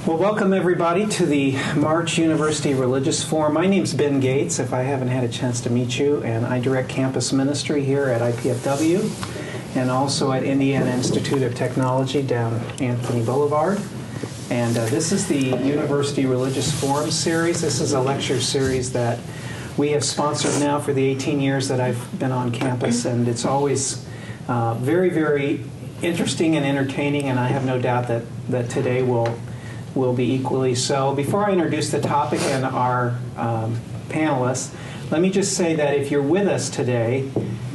Well, welcome everybody to the March University Religious Forum. My name's Ben Gates, if I haven't had a chance to meet you, and I direct campus ministry here at IPFW and also at Indiana Institute of Technology down Anthony Boulevard. And this is the University Religious Forum series. This is a lecture series that we have sponsored now for the 18 years that I've been on campus, and it's always very, very interesting and entertaining, and I have no doubt that today will be equally so. Before I introduce the topic and our panelists, let me just say that if you're with us today,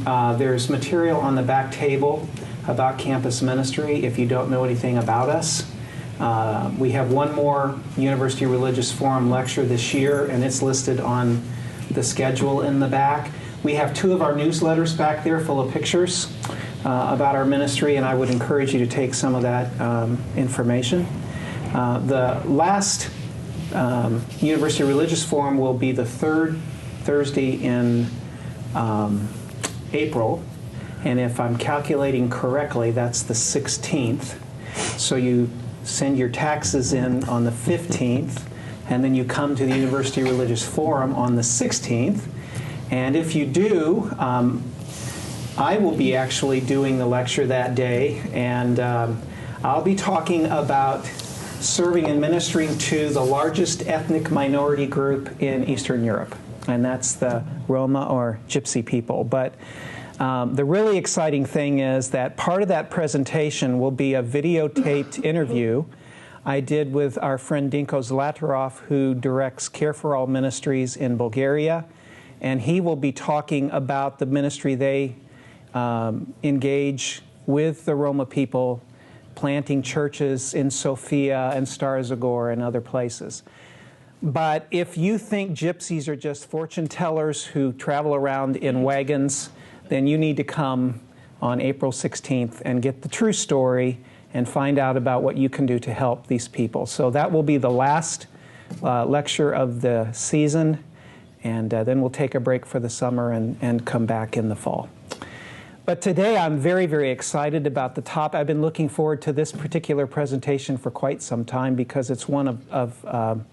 there's material on the back table about campus ministry if you don't know anything about us. We have one more University Religious Forum lecture this year, and it's listed on the schedule in the back. We have two of our newsletters back there full of pictures about our ministry, and I would encourage you to take some of that information. The last University Religious Forum will be the third Thursday in April, and if I'm calculating correctly, that's the 16th. So you send your taxes in on the 15th, and then you come to the University Religious Forum on the 16th. And if you do, I will be actually doing the lecture that day, and I'll be talking about serving and ministering to the largest ethnic minority group in Eastern Europe, and that's the Roma or Gypsy people. But the really exciting thing is that part of that presentation will be a videotaped interview I did with our friend Dinko Zlatarov, who directs Care for All Ministries in Bulgaria, and he will be talking about the ministry they engage with the Roma people, planting churches in Sofia and Stara Zagor and other places. But if you think gypsies are just fortune tellers who travel around in wagons, then you need to come on April 16th and get the true story and find out about what you can do to help these people. So that will be the last lecture of the season, and then we'll take a break for the summer and come back in the fall. But today I'm very, very excited about the topic. I've been looking forward to this particular presentation for quite some time because it's one of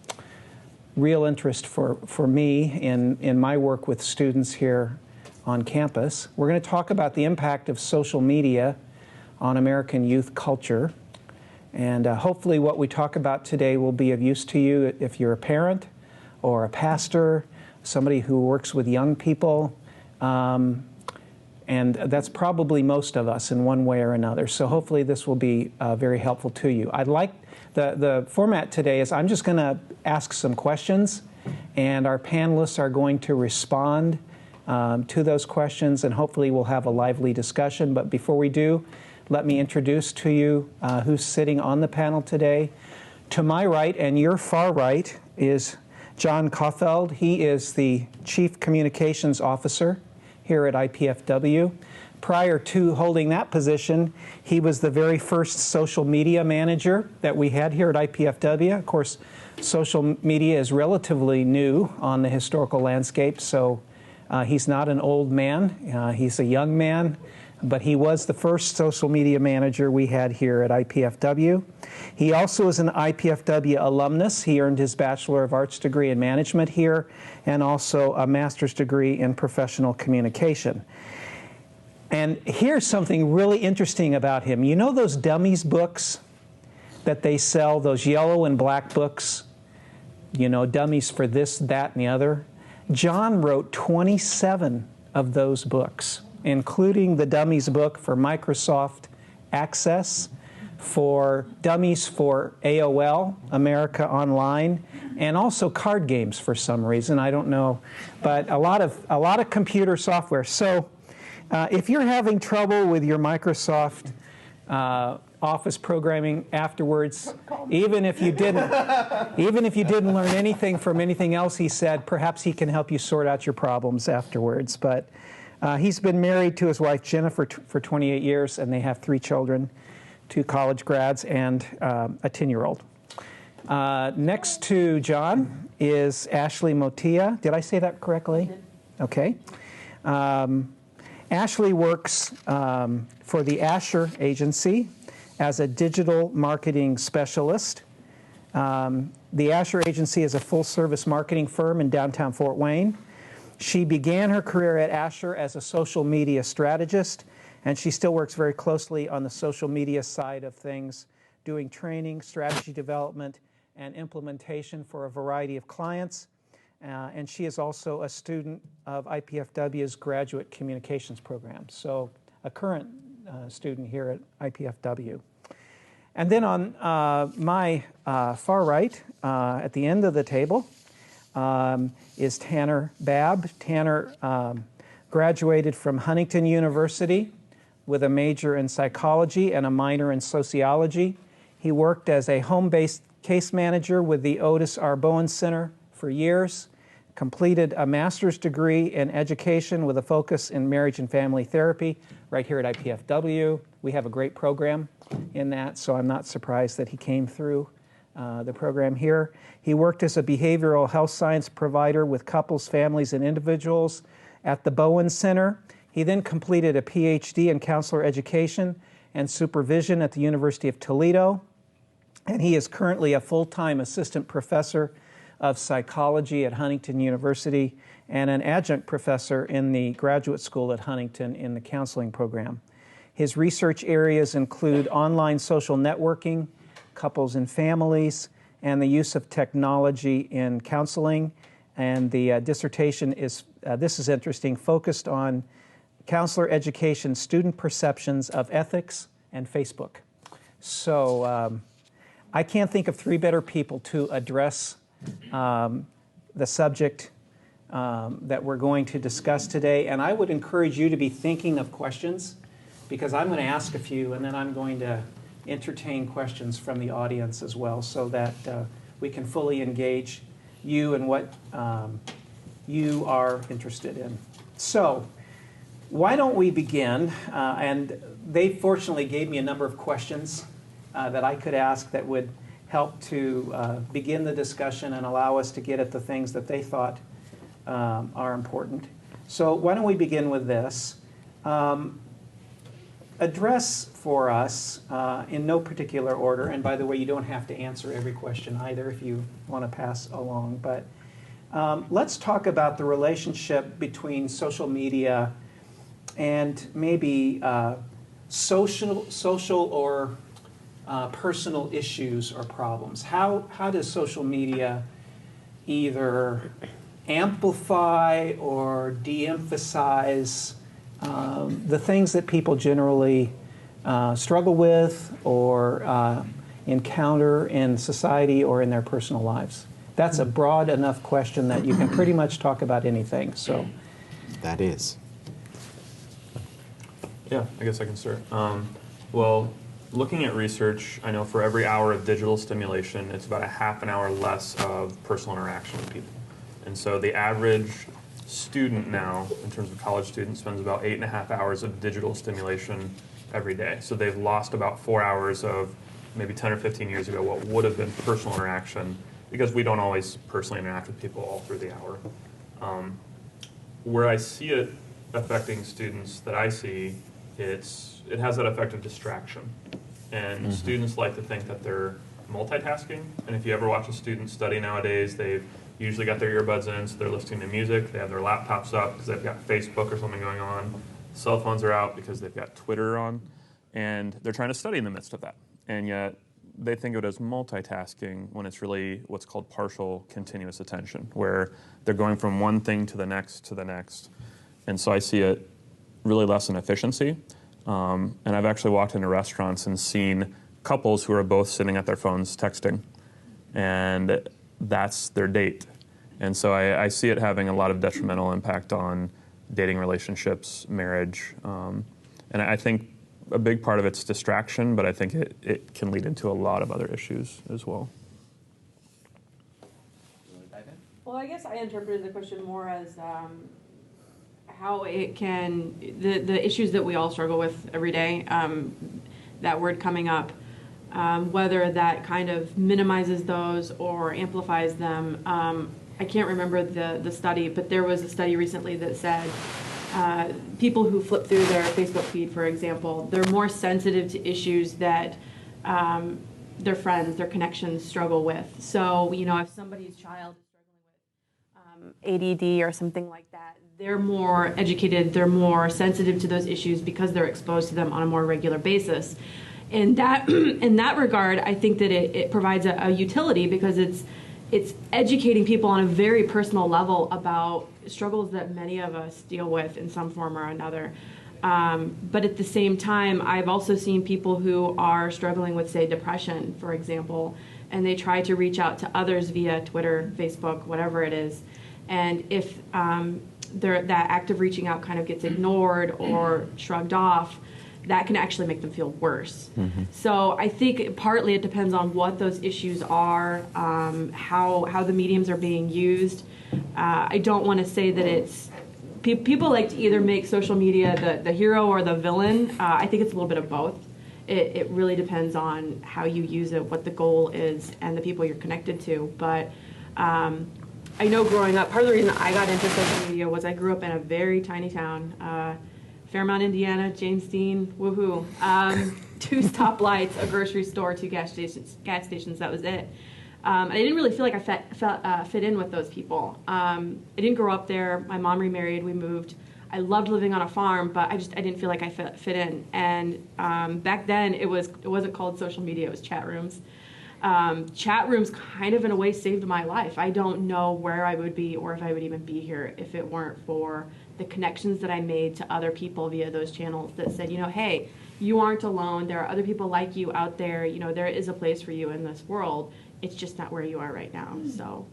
real interest for me in my work with students here on campus. We're going to talk about the impact of social media on American youth culture. And hopefully what we talk about today will be of use to you if you're a parent or a pastor, somebody who works with young people. And that's probably most of us in one way or another. So hopefully this will be very helpful to you. I'd like, the format today is I'm just going to ask some questions, and our panelists are going to respond to those questions, and hopefully we'll have a lively discussion. But before we do, let me introduce to you who's sitting on the panel today. To my right and your far right is John Caulfield. He is the Chief Communications Officer here at IPFW. Prior to holding that position, he was the very first social media manager that we had here at IPFW. Of course, social media is relatively new on the historical landscape, so he's not an old man. He's a young man, but he was the first social media manager we had here at IPFW. He also is an IPFW alumnus. He earned his Bachelor of Arts degree in management here and also a master's degree in professional communication. And here's something really interesting about him. You know those dummies books that they sell, those yellow and black books? You know, dummies for this, that, and the other? John wrote 27 of those books, including the dummies book for Microsoft Access, for dummies for AOL, America Online, and also card games for some reason. I don't know, but a lot of computer software. So if you're having trouble with your Microsoft Office programming afterwards, even if you didn't learn anything from anything else he said, perhaps he can help you sort out your problems afterwards. But he's been married to his wife Jennifer for 28 years, and they have 3 children, 2 college grads and a 10-year-old. Next to John is Ashley Motia. Did I say that correctly? Okay. Ashley works for the Asher Agency as a digital marketing specialist. The Asher Agency is a full-service marketing firm in downtown Fort Wayne. She began her career at Asher as a social media strategist, and she still works very closely on the social media side of things, doing training, strategy development, and implementation for a variety of clients. And she is also a student of IPFW's Graduate Communications Program, so a current student here at IPFW. And then on my far right, at the end of the table, is Tanner Babb. Tanner graduated from Huntington University with a major in psychology and a minor in sociology. He worked as a home-based case manager with the Otis R. Bowen Center for years, completed a master's degree in education with a focus in marriage and family therapy right here at IPFW. We have a great program in that, so I'm not surprised that he came through the program here. He worked as a behavioral health science provider with couples, families, and individuals at the Bowen Center. He then completed a PhD in counselor education and supervision at the University of Toledo, and he is currently a full-time assistant professor of psychology at Huntington University and an adjunct professor in the graduate school at Huntington in the counseling program. His research areas include online social networking, couples and families, and the use of technology in counseling. And the dissertation is, this is interesting, focused on counselor education, student perceptions of ethics and Facebook. So I can't think of three better people to address the subject that we're going to discuss today. And I would encourage you to be thinking of questions, because I'm going to ask a few, and then I'm going to entertain questions from the audience as well, so that we can fully engage you in what you are interested in. So why don't we begin? And they fortunately gave me a number of questions that I could ask that would help to begin the discussion and allow us to get at the things that they thought are important. So why don't we begin with this? Address for us, in no particular order, and by the way, you don't have to answer every question either if you want to pass along, but let's talk about the relationship between social media and maybe social or personal issues or problems. How does social media either amplify or de-emphasize the things that people generally struggle with or encounter in society or in their personal lives? That's a broad enough question that you can pretty much talk about anything. So that is. Yeah, I guess I can start. Well, looking at research, I know for every hour of digital stimulation, it's about a half an hour less of personal interaction with people. And so the average student now, in terms of college students, spends about 8.5 hours of digital stimulation every day. So they've lost about 4 hours of maybe 10 or 15 years ago what would have been personal interaction, because we don't always personally interact with people all through the hour. Where I see it affecting students that I see, it has that effect of distraction. And students like to think that they're multitasking. And if you ever watch a student study nowadays, they've usually got their earbuds in, so they're listening to music. They have their laptops up because they've got Facebook or something going on. Cell phones are out because they've got Twitter on. And they're trying to study in the midst of that. And yet they think of it as multitasking when it's really what's called partial continuous attention, where they're going from one thing to the next to the next. And so I see it really less in efficiency. And I've actually walked into restaurants and seen couples who are both sitting at their phones texting, and that's their date. And so I see it having a lot of detrimental impact on dating relationships, marriage. And I think a big part of it's distraction, but I think it can lead into a lot of other issues as well. Well, I guess I interpreted the question more as how it can, the issues that we all struggle with every day, that word coming up, whether that kind of minimizes those or amplifies them. I can't remember the study, but there was a study recently that said people who flip through their Facebook feed, for example, they're more sensitive to issues that their friends, their connections struggle with. So, you know, if somebody's child is struggling with ADD or something like that, they're more educated, they're more sensitive to those issues because they're exposed to them on a more regular basis. And that, in that regard, I think that it provides a utility because it's educating people on a very personal level about struggles that many of us deal with in some form or another. But at the same time, I've also seen people who are struggling with, say, depression, for example, and they try to reach out to others via Twitter, Facebook, whatever it is. And if that act of reaching out kind of gets ignored or shrugged off, that can actually make them feel worse. Mm-hmm. So I think partly it depends on what those issues are, how the mediums are being used. I don't want to say that it's people like to either make social media the hero or the villain. I think it's a little bit of both. It really depends on how you use it, what the goal is, and the people you're connected to. But I know growing up, part of the reason I got into social media was I grew up in a very tiny town, Fairmount, Indiana, James Dean, woohoo. 2 stoplights, a grocery store, 2 gas stations, that was it. I didn't really feel like I fit in with those people. I didn't grow up there. My mom remarried, we moved. I loved living on a farm, but I didn't feel like I fit in. And back then, it wasn't called social media, it was chat rooms. Chat rooms kind of in a way saved my life. I don't know where I would be or if I would even be here if it weren't for the connections that I made to other people via those channels that said, you know, hey, you aren't alone. There are other people like you out there. You know, there is a place for you in this world. It's just not where you are right now. So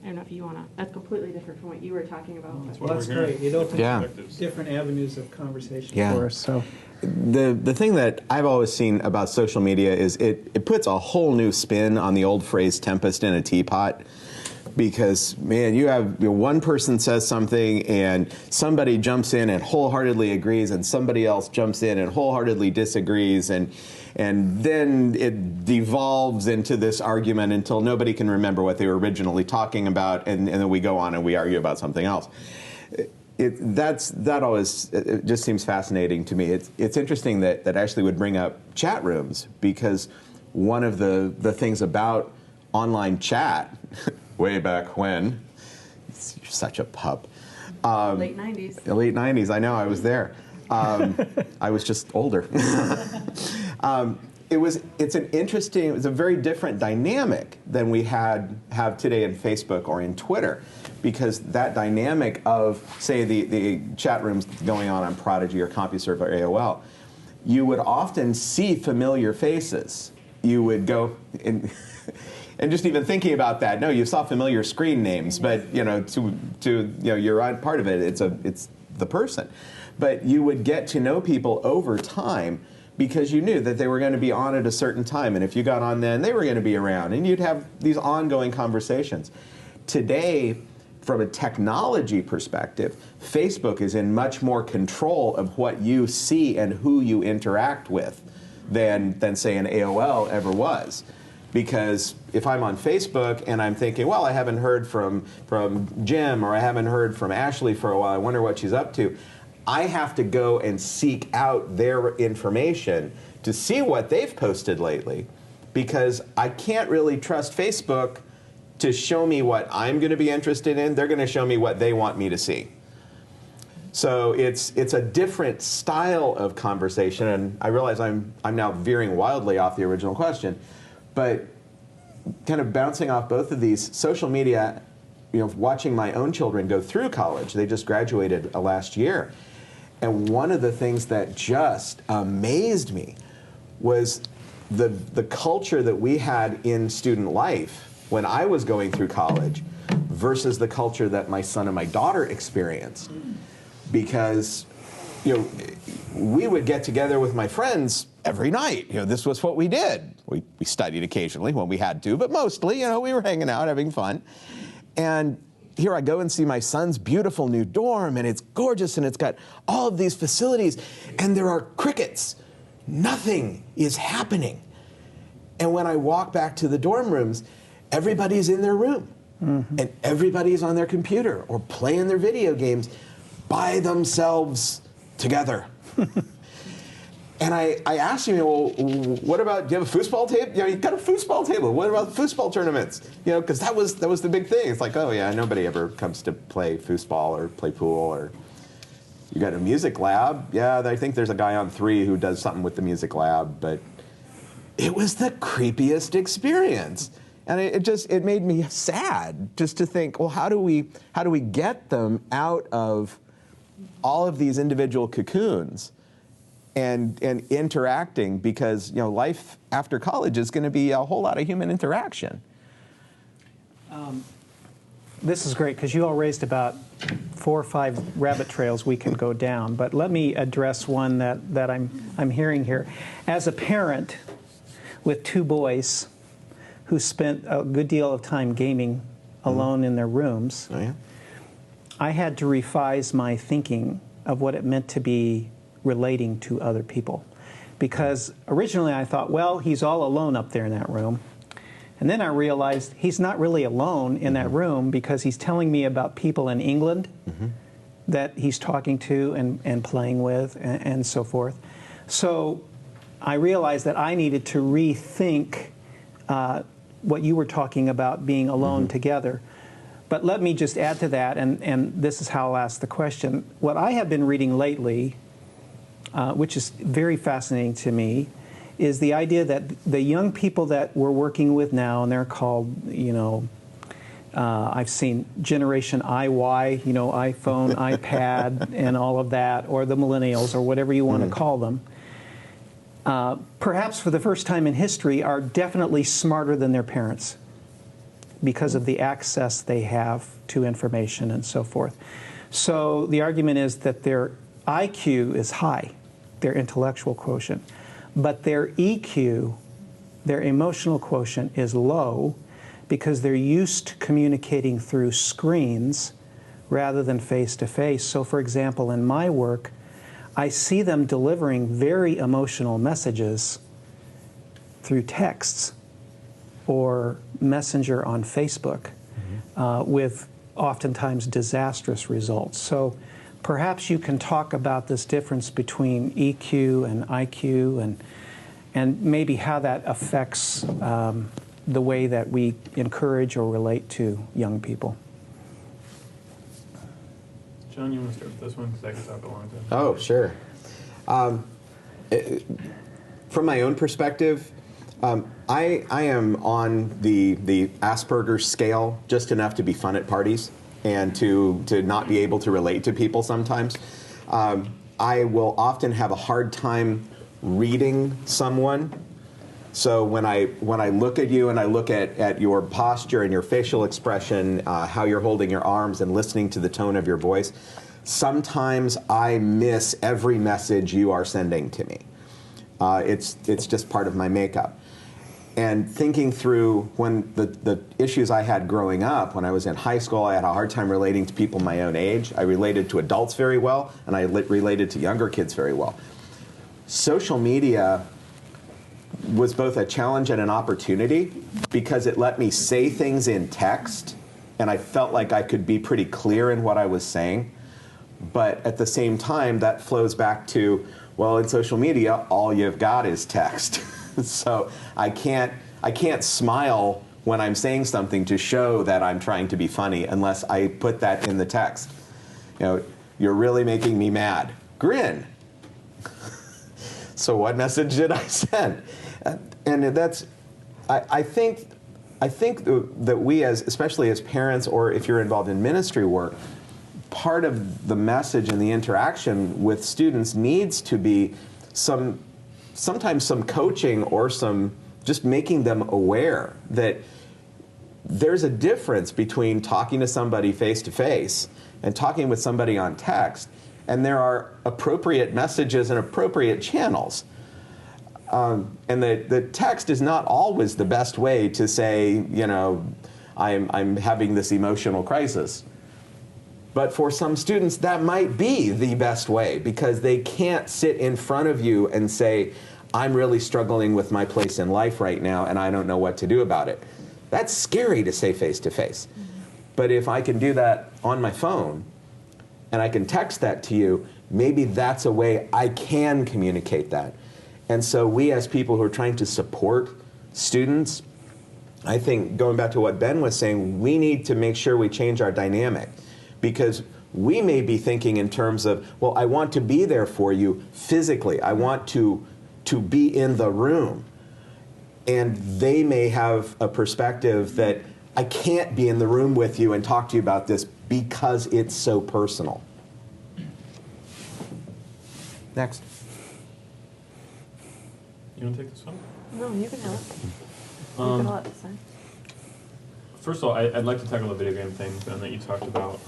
I don't know if you want to, that's completely different from what you were talking about. Well, that's great. It opens different avenues of conversation for us. So the thing that I've always seen about social media is it puts a whole new spin on the old phrase tempest in a teapot. Because, man, you have one person says something and somebody jumps in and wholeheartedly agrees and somebody else jumps in and wholeheartedly disagrees and then it devolves into this argument until nobody can remember what they were originally talking about and then we go on and we argue about something else. That always it just seems fascinating to me. It's interesting that Ashley would bring up chat rooms because one of the things about online chat way back when, you're such a pup. Late 90s. Late 90s, I know, I was there. I was just older. It's a very different dynamic than we have today in Facebook or in Twitter, because that dynamic of, say, the chat rooms going on Prodigy or CompuServe or AOL, you would often see familiar faces. You would go in. And just even thinking about that, no, you saw familiar screen names, but you're on part of it. It's the person, but you would get to know people over time because you knew that they were going to be on at a certain time, and if you got on then, they were going to be around, and you'd have these ongoing conversations. Today, from a technology perspective, Facebook is in much more control of what you see and who you interact with than say an AOL ever was. Because if I'm on Facebook and I'm thinking, well, I haven't heard from Jim or I haven't heard from Ashley for a while, I wonder what she's up to, I have to go and seek out their information to see what they've posted lately, because I can't really trust Facebook to show me what I'm going to be interested in. They're going to show me what they want me to see. So it's a different style of conversation, and I realize I'm now veering wildly off the original question. But kind of bouncing off both of these, social media, watching my own children go through college, they just graduated last year. And one of the things that just amazed me was the culture that we had in student life when I was going through college versus the culture that my son and my daughter experienced. Because, we would get together with my friends every night. This was what we did. We studied occasionally when we had to, but mostly, we were hanging out, having fun. And here I go and see my son's beautiful new dorm, and it's gorgeous, and it's got all of these facilities, and there are crickets. Nothing is happening. And when I walk back to the dorm rooms, everybody's in their room, and everybody's on their computer or playing their video games by themselves together. And I asked him, well, what about, do you have a foosball table? You know, you got a foosball table. What about foosball tournaments? You know, because that was the big thing. It's like, oh yeah, nobody ever comes to play foosball or play pool. Or you got a music lab? Yeah, I think there's a guy on 3 who does something with the music lab. But it was the creepiest experience. And it made me sad just to think, well, how do we get them out of all of these individual cocoons and interacting, because life after college is going to be a whole lot of human interaction. This is great because you all raised about 4 or 5 rabbit trails we can go down, but let me address one that I'm hearing here. As a parent with 2 boys who spent a good deal of time gaming alone in their rooms, Oh, yeah? I had to revise my thinking of what it meant to be relating to other people. Because originally I thought, well, he's all alone up there in that room. And then I realized he's not really alone in that room, because he's telling me about people in England that he's talking to and playing with and so forth. So I realized that I needed to rethink what you were talking about, being alone together. But let me just add to that, and this is how I'll ask the question. What I have been reading lately, which is very fascinating to me, is the idea that the young people that we're working with now, and they're called, I've seen Generation IY, iPhone, iPad, and all of that, or the millennials, or whatever you want to call them, perhaps for the first time in history, are definitely smarter than their parents because of the access they have to information and so forth. So the argument is that their IQ is high, their intellectual quotient, but their EQ, their emotional quotient, is low because they're used to communicating through screens rather than face-to-face. So for example, in my work, I see them delivering very emotional messages through texts or Messenger on Facebook with oftentimes disastrous results. So perhaps you can talk about this difference between EQ and IQ and maybe how that affects the way that we encourage or relate to young people. John, you want to start with this one? Because I could talk a long time. Oh, sure. From my own perspective, I am on the Asperger's scale just enough to be fun at parties and to not be able to relate to people sometimes. I will often have a hard time reading someone. So when I look at you and I look at your posture and your facial expression, how you're holding your arms and listening to the tone of your voice, sometimes I miss every message you are sending to me. It's just part of my makeup. And thinking through when the issues I had growing up, when I was in high school, I had a hard time relating to people my own age. I related to adults very well, and I related to younger kids very well. Social media was both a challenge and an opportunity because it let me say things in text, and I felt like I could be pretty clear in what I was saying. But at the same time, that flows back to, well, in social media, all you've got is text. So I can't smile when I'm saying something to show that I'm trying to be funny unless I put that in the text. You're really making me mad. Grin. So what message did I send? And that's, I think that we, especially as parents, or if you're involved in ministry work, part of the message and the interaction with students needs to be sometimes some coaching or some just making them aware that there's a difference between talking to somebody face to face and talking with somebody on text, and there are appropriate messages and appropriate channels. And the text is not always the best way to say, I'm having this emotional crisis. But for some students, that might be the best way because they can't sit in front of you and say, I'm really struggling with my place in life right now and I don't know what to do about it. That's scary to say face to face. But if I can do that on my phone and I can text that to you, maybe that's a way I can communicate that. And so we, as people who are trying to support students, I think, going back to what Ben was saying, we need to make sure we change our dynamic, because we may be thinking in terms of, well, I want to be there for you physically. I want to be in the room. And they may have a perspective that I can't be in the room with you and talk to you about this because it's so personal. Next. You want to take this one? No, you can help. You can help this time. First of all, I'd like to tackle the video game thing, Ben, that you talked about.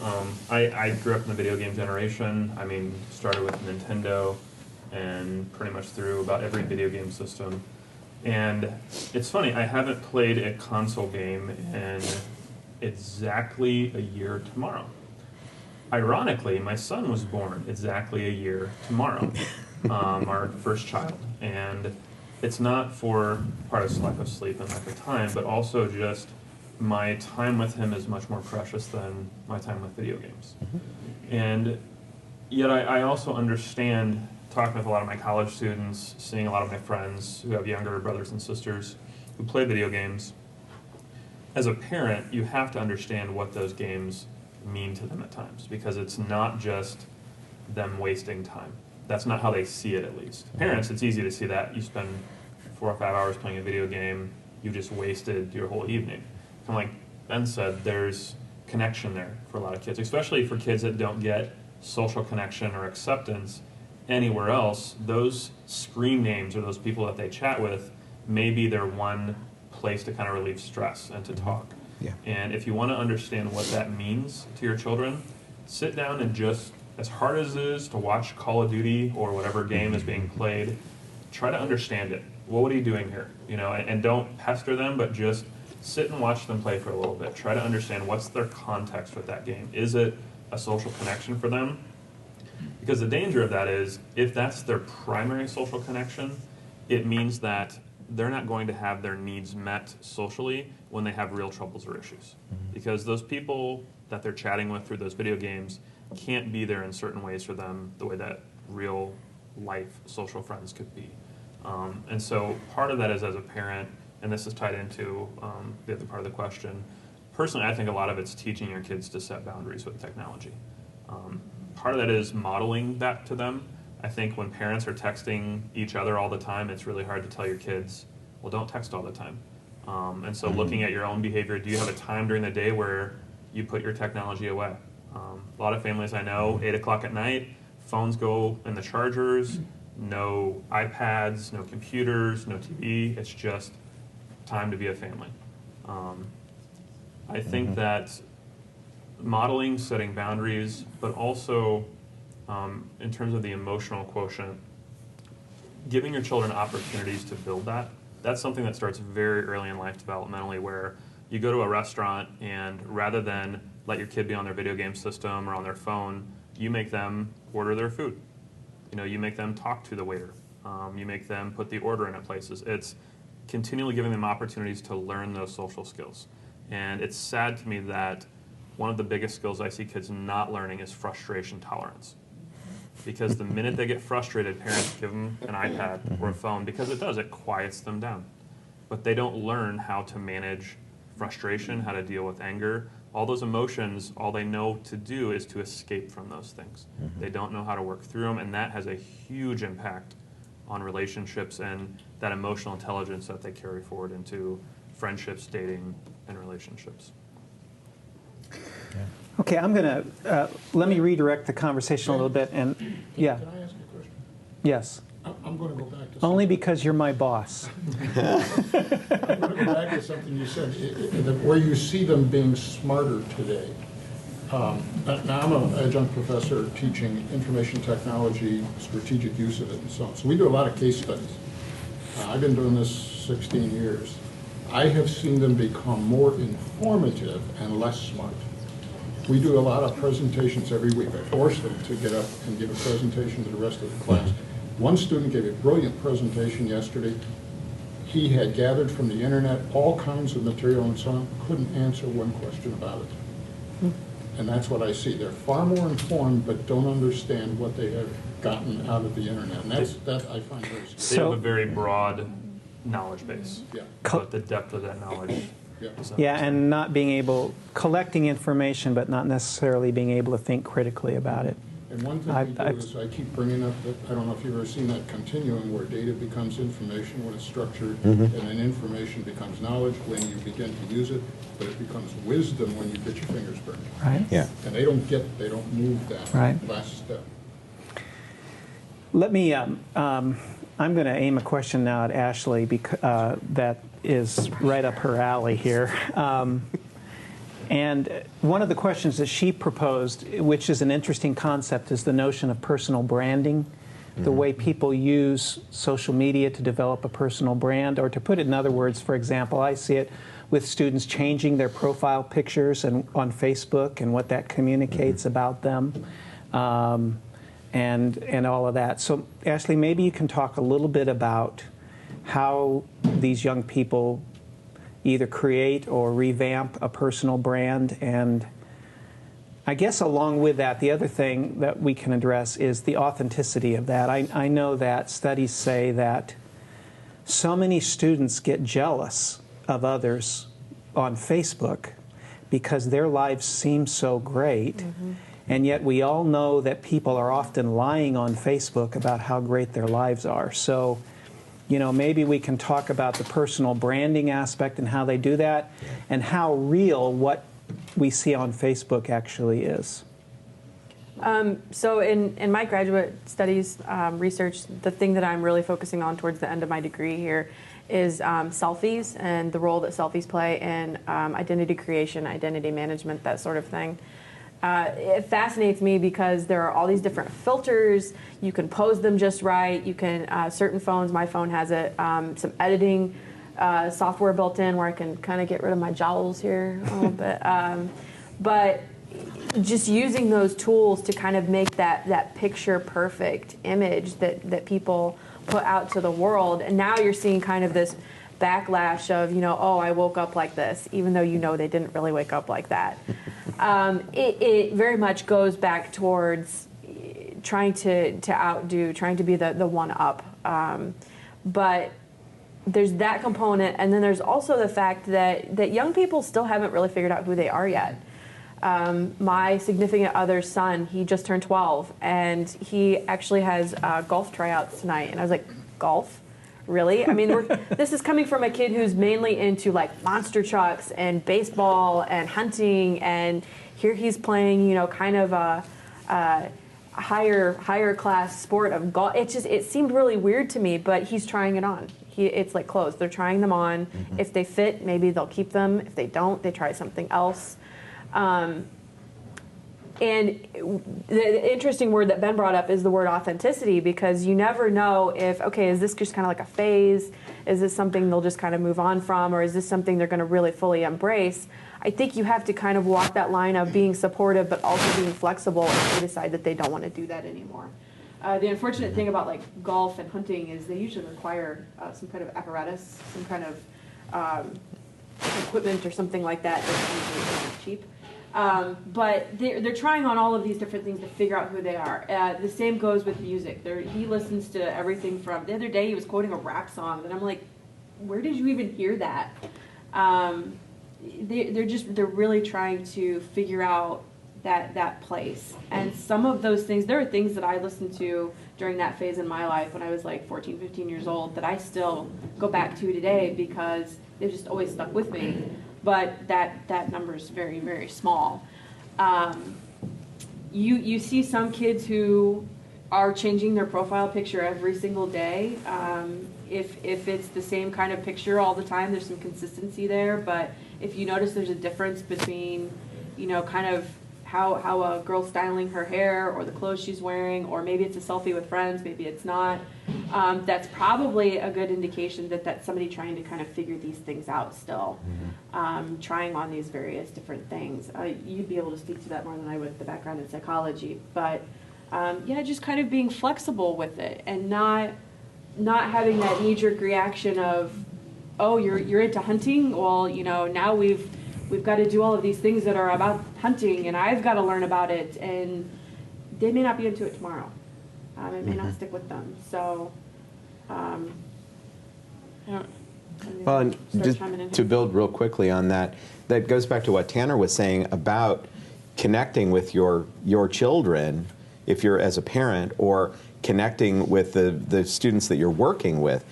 I grew up in the video game generation. I mean, started with Nintendo and pretty much through about every video game system. And it's funny, I haven't played a console game in exactly a year tomorrow. Ironically, my son was born exactly a year tomorrow, our first child. And it's not for part of lack of sleep and lack of time, but also just my time with him is much more precious than my time with video games. And yet I also understand, talking with a lot of my college students, seeing a lot of my friends who have younger brothers and sisters who play video games. As a parent, you have to understand what those games mean to them at times, because it's not just them wasting time. That's not how they see it, at least. Parents, it's easy to see that. You spend 4 or 5 hours playing a video game, you just wasted your whole evening. And like Ben said, there's connection there for a lot of kids, especially for kids that don't get social connection or acceptance anywhere else. Those screen names or those people that they chat with may be their one place to kind of relieve stress and to talk. Yeah. And if you want to understand what that means to your children, sit down and just, as hard as it is to watch Call of Duty or whatever game is being played, try to understand it. Well, what are you doing here? You know, and don't pester them, but just sit and watch them play for a little bit. Try to understand what's their context with that game. Is it a social connection for them? Because the danger of that is, if that's their primary social connection, it means that they're not going to have their needs met socially when they have real troubles or issues. Because those people that they're chatting with through those video games can't be there in certain ways for them the way that real life social friends could be. And so part of that is, as a parent, and this is tied into the other part of the question, personally I think a lot of it's teaching your kids to set boundaries with technology. Part of that is modeling that to them. I think when parents are texting each other all the time, it's really hard to tell your kids, well, don't text all the time. And so looking at your own behavior, do you have a time during the day where you put your technology away? A lot of families I know, 8 o'clock at night, phones go in the chargers, no iPads, no computers, no TV. It's just time to be a family. I think that modeling, setting boundaries, but also in terms of the emotional quotient, giving your children opportunities to build that. That's something that starts very early in life developmentally, where you go to a restaurant and rather than let your kid be on their video game system or on their phone, you make them order their food. You know, you make them talk to the waiter. You make them put the order in at places. It's continually giving them opportunities to learn those social skills. And it's sad to me that one of the biggest skills I see kids not learning is frustration tolerance. Because the minute they get frustrated, parents give them an iPad or a phone, because it quiets them down. But they don't learn how to manage frustration, how to deal with anger. All those emotions, all they know to do is to escape from those things. They don't know how to work through them, and that has a huge impact on relationships and that emotional intelligence that they carry forward into friendships, dating, and relationships. Okay, I'm going to, let me redirect the conversation a little bit, and, yeah, Can I ask you a question? yes. I'm going to go back to Only because you're my boss. I'm going to go back to something you said, where you see them being smarter today. Now, I'm an adjunct professor teaching information technology, strategic use of it, and so on. So we do a lot of case studies. I've been doing this 16 years. I have seen them become more informative and less smart. We do a lot of presentations every week. I force them to get up and give a presentation to the rest of the class. One student gave a brilliant presentation yesterday. He had gathered from the internet all kinds of material and so on, couldn't answer one question about it. And that's what I see. They're far more informed, but don't understand what they have gotten out of the internet. And that I find very They have a very broad knowledge base, Yeah. but the depth of that knowledge. Yeah. Yeah, and not being able, collecting information, but not necessarily being able to think critically about it. And one thing we do is I keep bringing up that, I don't know if you've ever seen that continuum where data becomes information when it's structured, and then information becomes knowledge when you begin to use it, but it becomes wisdom when you get your fingers burned. Right? Yeah. And they don't move that Right. last step. Let me, I'm going to aim a question now at Ashley that is right up her alley here. And one of the questions that she proposed, which is an interesting concept, is the notion of personal branding, the way people use social media to develop a personal brand. Or to put it in other words, for example, I see it with students changing their profile pictures on Facebook and what that communicates about them, and all of that. So Ashley, maybe you can talk a little bit about how these young people either create or revamp a personal brand. And I guess along with that, the other thing that we can address is the authenticity of that. I know that studies say that so many students get jealous of others on Facebook because their lives seem so great. And yet we all know that people are often lying on Facebook about how great their lives are. So, you know, maybe we can talk about the personal branding aspect and how they do that, and how real what we see on Facebook actually is. So in my graduate studies research, the thing that I'm really focusing on towards the end of my degree here is selfies and the role that selfies play in identity creation, identity management, that sort of thing. It fascinates me because there are all these different filters. You can pose them just right. You can, certain phones, my phone has it, some editing software built in where I can kind of get rid of my jowls here a little bit. But just using those tools to kind of make that picture perfect image that people put out to the world. And now you're seeing kind of this backlash of, you know, oh, I woke up like this, even though you know they didn't really wake up like that. It very much goes back towards trying to outdo, trying to be the one-up. But there's that component, and then there's also the fact that young people still haven't really figured out who they are yet. My significant other's son, he just turned 12, and he actually has golf tryouts tonight. And I was like, golf? Really? I mean, this is coming from a kid who's mainly into like monster trucks and baseball and hunting, and here he's playing, you know, kind of a higher class sport of golf. It seemed really weird to me, but he's trying it on. It's like clothes. They're trying them on. If they fit, maybe they'll keep them. If they don't, they try something else. And the interesting word that Ben brought up is the word authenticity, because you never know if, okay, is this just kind of like a phase? Is this something they'll just kind of move on from? Or is this something they're going to really fully embrace? I think you have to kind of walk that line of being supportive but also being flexible if they decide that they don't want to do that anymore. The unfortunate thing about like golf and hunting is they usually require some kind of apparatus, some kind of equipment or something like that that's usually cheap. But they're trying on all of these different things to figure out who they are. The same goes with music. He listens to everything from, the other day he was quoting a rap song, and I'm like, where did you even hear that? They're really trying to figure out that place. And some of those things, there are things that I listened to during that phase in my life when I was like 14, 15 years old that I still go back to today because they've just always stuck with me. But that number is very, very small. You see some kids who are changing their profile picture every single day. If it's the same kind of picture all the time, there's some consistency there. But if you notice there's a difference between, you know, kind of how a girl's styling her hair or the clothes she's wearing, or maybe it's a selfie with friends, maybe it's not, that's probably a good indication that that's somebody trying to kind of figure these things out still, trying on these various different things. You'd be able to speak to that more than I would with the background in psychology, but yeah, just kind of being flexible with it and not having that knee-jerk reaction of, oh, you're into hunting? Well, you know, now we've we've got to do all of these things that are about hunting, and I've got to learn about it, and they may not be into it tomorrow. It may not stick with them. So, I don't. Well, and just to build real quickly on that, that goes back to what Tanner was saying about connecting with your children, if you're as a parent, or connecting with the students that you're working with.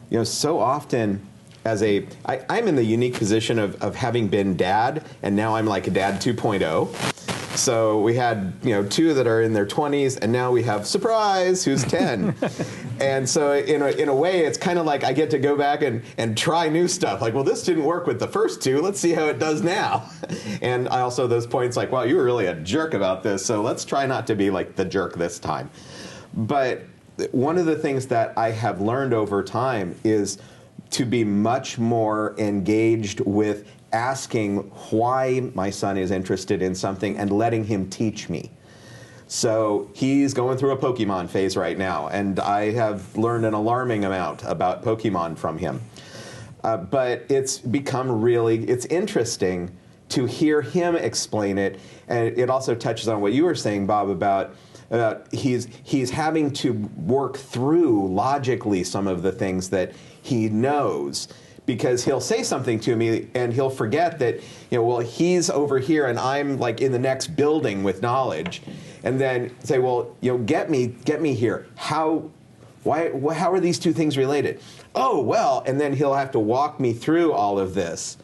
You know, so often I'm in the unique position of having been dad, and now I'm like a dad 2.0. So we had, two that are in their 20s, and now we have, surprise, who's 10. And so in a way, it's kind of like I get to go back and try new stuff. Like, well, this didn't work with the first two. Let's see how it does now. And I also, those points like, wow, you were really a jerk about this, so let's try not to be like the jerk this time. But one of the things that I have learned over time is to be much more engaged with asking why my son is interested in something and letting him teach me. So he's going through a Pokemon phase right now, and I have learned an alarming amount about Pokemon from him. But it's become it's interesting to hear him explain it, and it also touches on what you were saying, Bob, about he's having to work through logically some of the things that he knows, because he'll say something to me and he'll forget that, well, he's over here and I'm like in the next building with knowledge, and then say, well, get me here. How are these two things related? Oh, well, and then he'll have to walk me through all of this.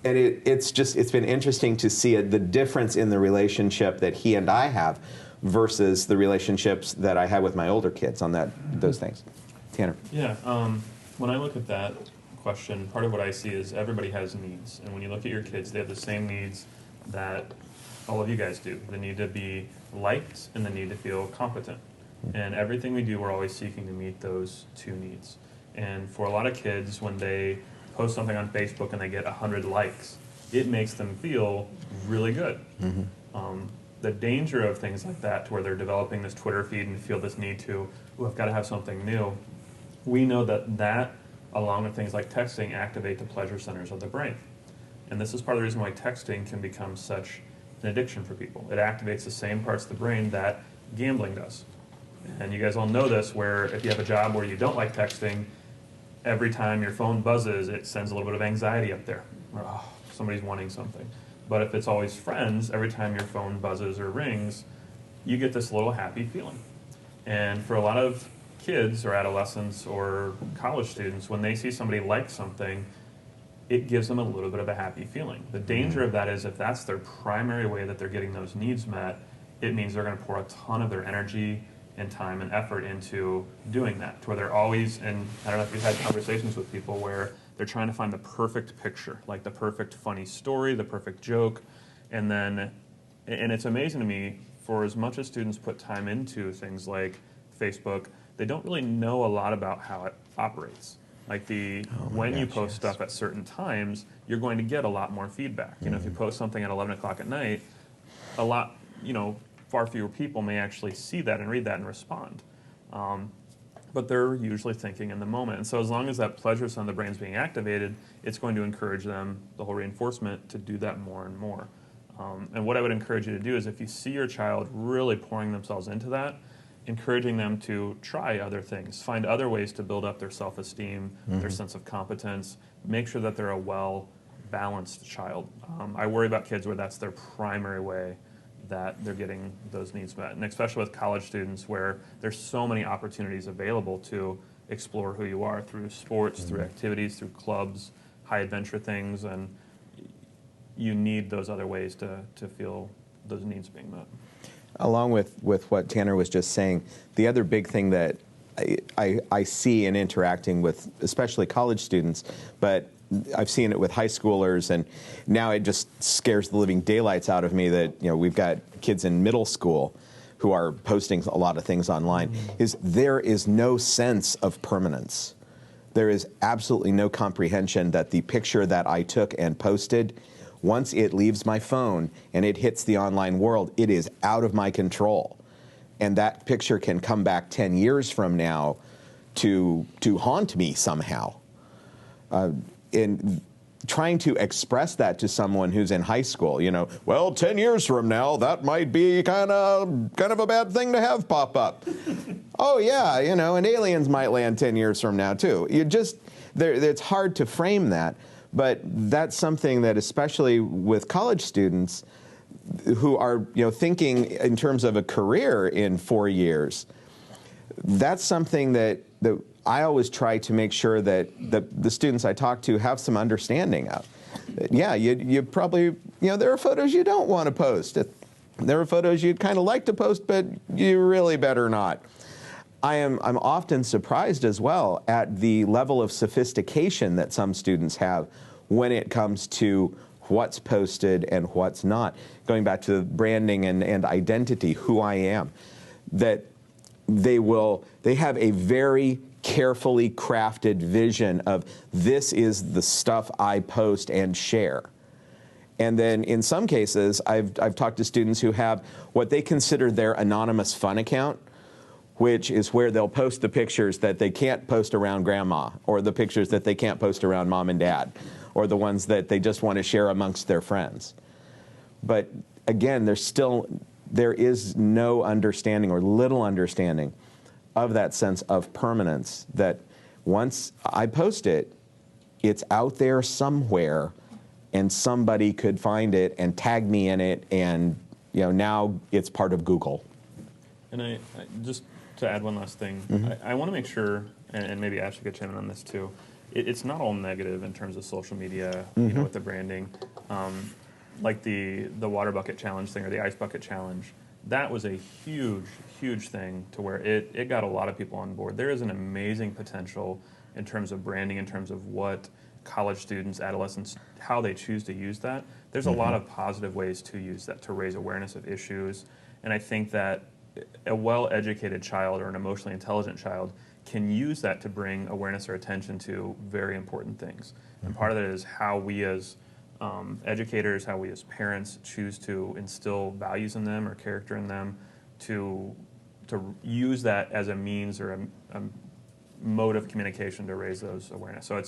And it's been interesting to see the difference in the relationship that he and I have versus the relationships that I had with my older kids on those things. Tanner. Yeah, when I look at that question, part of what I see is everybody has needs. And when you look at your kids, they have the same needs that all of you guys do. The need to be liked and the need to feel competent. And everything we do, we're always seeking to meet those two needs. And for a lot of kids, when they post something on Facebook and they get 100 likes, it makes them feel really good. The danger of things like that, to where they're developing this Twitter feed and feel this need to, I've got to have something new. We know that along with things like texting, activate the pleasure centers of the brain. And this is part of the reason why texting can become such an addiction for people. It activates the same parts of the brain that gambling does. And you guys all know this, where if you have a job where you don't like texting, every time your phone buzzes, it sends a little bit of anxiety up there. Oh, somebody's wanting something. But if it's always friends, every time your phone buzzes or rings, you get this little happy feeling. And for a lot of kids or adolescents or college students, when they see somebody like something, it gives them a little bit of a happy feeling. The danger of that is if that's their primary way that they're getting those needs met, it means they're going to pour a ton of their energy and time and effort into doing that, to where they're always, and I don't know if you've had conversations with people where they're trying to find the perfect picture, like the perfect funny story, the perfect joke, and it's amazing to me, for as much as students put time into things like Facebook, they don't really know a lot about how it operates. Like when you post stuff at certain times, you're going to get a lot more feedback. If you post something at 11 o'clock at night, far fewer people may actually see that and read that and respond. But they're usually thinking in the moment. And so as long as that pleasure center of the brain is being activated, it's going to encourage them, the whole reinforcement, to do that more and more. And what I would encourage you to do is, if you see your child really pouring themselves into that, encouraging them to try other things, find other ways to build up their self-esteem, their sense of competence, make sure that they're a well-balanced child. I worry about kids where that's their primary way that they're getting those needs met, and especially with college students, where there's so many opportunities available to explore who you are through sports, through activities, through clubs, high adventure things, and you need those other ways to feel those needs being met. Along with what Tanner was just saying, the other big thing that I see in interacting with especially college students, but I've seen it with high schoolers, and now it just scares the living daylights out of me that we've got kids in middle school who are posting a lot of things online, is there is no sense of permanence. There is absolutely no comprehension that the picture that I took and posted, once it leaves my phone and it hits the online world, it is out of my control. And that picture can come back 10 years from now to haunt me somehow. And trying to express that to someone who's in high school, well, 10 years from now, that might be kind of a bad thing to have pop up. Oh yeah, and aliens might land 10 years from now too. It's hard to frame that, but that's something that, especially with college students who are thinking in terms of a career in 4 years, that's something that I always try to make sure that the students I talk to have some understanding of. Yeah, you probably, there are photos you don't want to post. There are photos you'd kind of like to post, but you really better not. I'm often surprised as well at the level of sophistication that some students have when it comes to what's posted and what's not. Going back to branding and identity, who I am, that they have a very carefully crafted vision of this is the stuff I post and share. And then in some cases, I've talked to students who have what they consider their anonymous fun account, which is where they'll post the pictures that they can't post around grandma, or the pictures that they can't post around mom and dad, or the ones that they just want to share amongst their friends. But again, there is no understanding or little understanding of that sense of permanence, that once I post it, it's out there somewhere and somebody could find it and tag me in it, and now it's part of Google. And I just to add one last thing, I want to make sure, and maybe Ashley could chime in on this too, it's not all negative in terms of social media, with the branding. Like the water bucket challenge thing or the ice bucket challenge, that was a huge thing to where it got a lot of people on board. There is an amazing potential in terms of branding, in terms of what college students, adolescents, how they choose to use that. There's a lot of positive ways to use that, to raise awareness of issues. And I think that a well-educated child or an emotionally intelligent child can use that to bring awareness or attention to very important things. And part of that is how we as educators, how we as parents choose to instill values in them or character in them, to use that as a means or a mode of communication to raise those awareness. So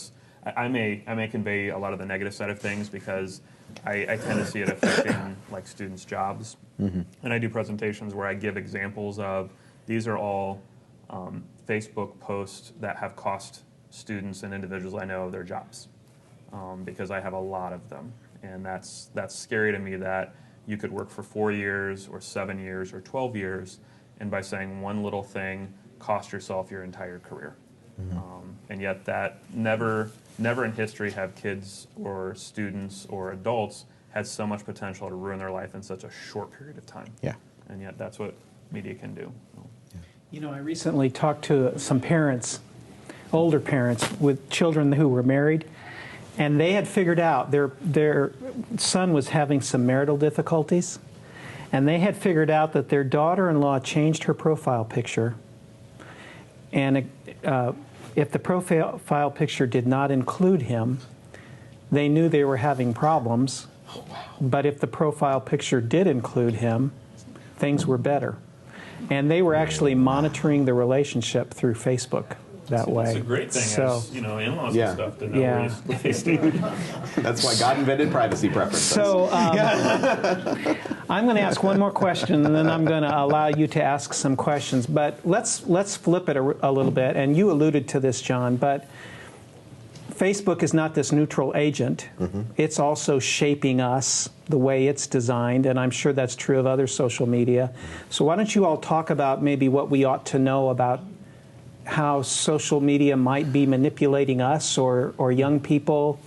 I may convey a lot of the negative side of things because I tend to see it affecting like students' jobs. And I do presentations where I give examples of these are all Facebook posts that have cost students and individuals I know their jobs, because I have a lot of them. And that's scary to me, that you could work for 4 years or 7 years or 12 years, and by saying one little thing, cost yourself your entire career. And yet that never in history have kids or students or adults had so much potential to ruin their life in such a short period of time. Yeah. And yet that's what media can do. I recently talked to some parents, older parents with children who were married, and they had figured out their son was having some marital difficulties, and they had figured out that their daughter-in-law changed her profile picture, and if the profile picture did not include him, they knew they were having problems. But if the profile picture did include him, things were better. And they were actually monitoring the relationship through Facebook that way. It's a great thing, as in-laws Yeah. and stuff to know where they stand. That's why God invented privacy preferences. So I'm going to ask one more question, and then I'm going to allow you to ask some questions. But let's flip it a little bit. And you alluded to this, John, but Facebook is not this neutral agent. It's also shaping us the way it's designed, and I'm sure that's true of other social media. So why don't you all talk about maybe what we ought to know about how social media might be manipulating us or young people,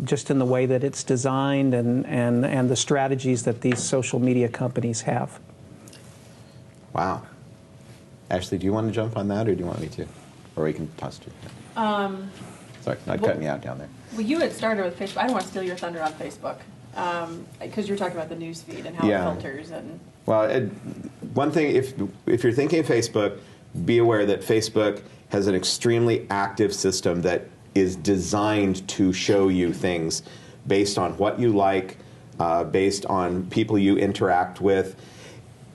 just in the way that it's designed, and the strategies that these social media companies have. Wow. Ashley, do you want to jump on that, or do you want me to? Or we can toss to you. Sorry, not cutting you out down there. Well, you had started with Facebook. I don't want to steal your thunder on Facebook, because you were talking about the news feed and how it filters and. Well, one thing, if you're thinking Facebook, be aware that Facebook has an extremely active system that is designed to show you things based on what you like, based on people you interact with.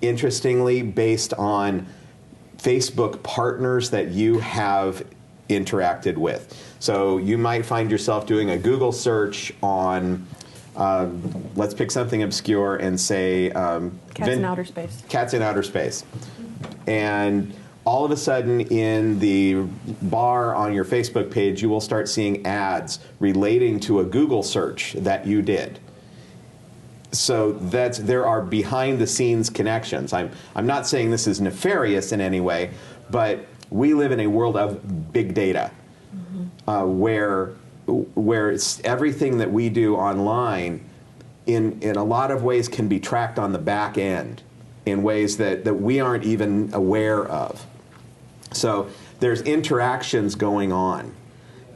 Interestingly, based on Facebook partners that you have interacted with. So you might find yourself doing a Google search on, let's pick something obscure and say... Cats in outer space. Cats in outer space. And all of a sudden in the bar on your Facebook page, you will start seeing ads relating to a Google search that you did. So there are behind the scenes connections. I'm not saying this is nefarious in any way, but we live in a world of big data, where it's everything that we do online in a lot of ways can be tracked on the back end in ways that we aren't even aware of. So there's interactions going on.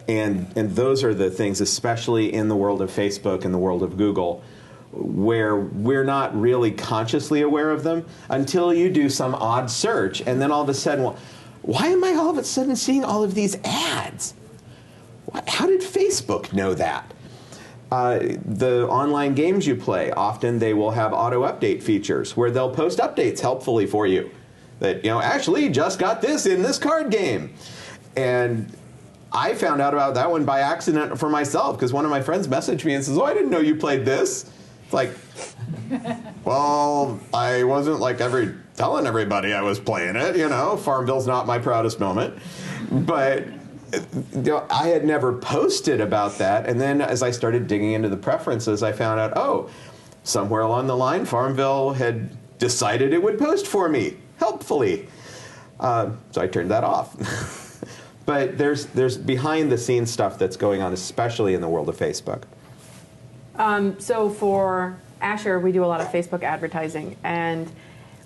And those are the things, especially in the world of Facebook and the world of Google, where we're not really consciously aware of them until you do some odd search. And then all of a sudden, well, why am I all of a sudden seeing all of these ads? How did Facebook know that? The online games you play, often they will have auto-update features where they'll post updates helpfully for you. That, actually just got this in this card game. And I found out about that one by accident for myself, because one of my friends messaged me and says, "Oh, I didn't know you played this." It's like, well, I wasn't like telling everybody I was playing it, Farmville's not my proudest moment. But I had never posted about that. And then as I started digging into the preferences, I found out, oh, somewhere along the line, Farmville had decided it would post for me, helpfully. So I turned that off. But there's behind the scenes stuff that's going on, especially in the world of Facebook. So for Asher, we do a lot of Facebook advertising, and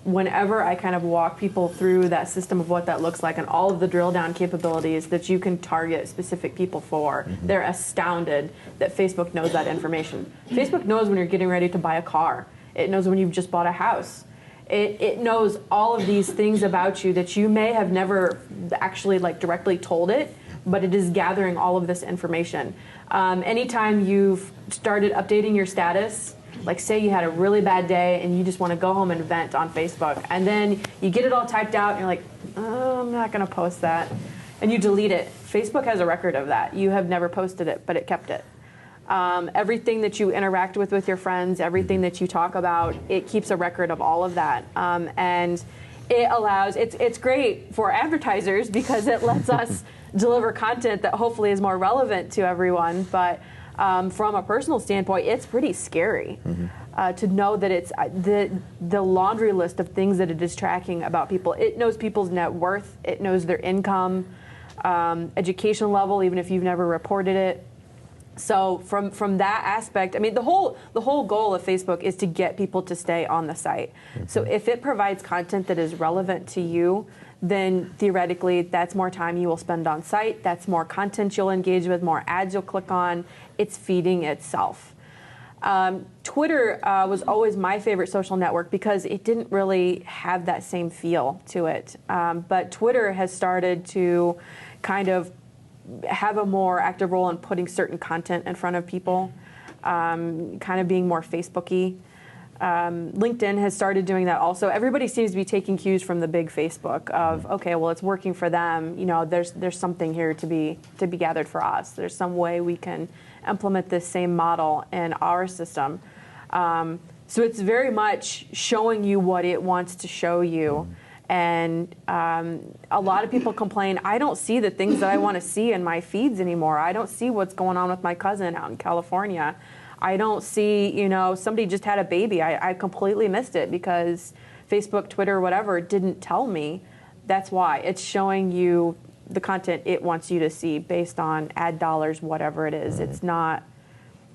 whenever I kind of walk people through that system of what that looks like and all of the drill down capabilities that you can target specific people for, they're astounded that Facebook knows that information. Facebook knows when you're getting ready to buy a car. It knows when you've just bought a house. It knows all of these things about you that you may have never actually directly told it, but it is gathering all of this information. Anytime you've started updating your status, like say you had a really bad day and you just want to go home and vent on Facebook, and then you get it all typed out and you're like, oh, I'm not going to post that, and you delete it. Facebook has a record of that. You have never posted it, but it kept it. Everything that you interact with your friends, everything that you talk about, it keeps a record of all of that. And it allows, it's great for advertisers because it lets us deliver content that hopefully is more relevant to everyone. But from a personal standpoint, it's pretty scary to know that it's the laundry list of things that it is tracking about people. It knows people's net worth. It knows their income, education level, even if you've never reported it. So from that aspect, I mean, the whole goal of Facebook is to get people to stay on the site. So if it provides content that is relevant to you, then theoretically that's more time you will spend on site, that's more content you'll engage with, more ads you'll click on. It's feeding itself. Twitter was always my favorite social network because it didn't really have that same feel to it. But Twitter has started to kind of have a more active role in putting certain content in front of people, kind of being more Facebook-y. LinkedIn has started doing that also. Everybody seems to be taking cues from the big Facebook of, okay, well, it's working for them. There's something here to be gathered for us. There's some way we can implement this same model in our system. So it's very much showing you what it wants to show you. And a lot of people complain, I don't see the things that I want to see in my feeds anymore. I don't see what's going on with my cousin out in California. I don't see, somebody just had a baby. I completely missed it because Facebook, Twitter, whatever, didn't tell me. That's why. It's showing you the content it wants you to see based on ad dollars, whatever it is. It's not,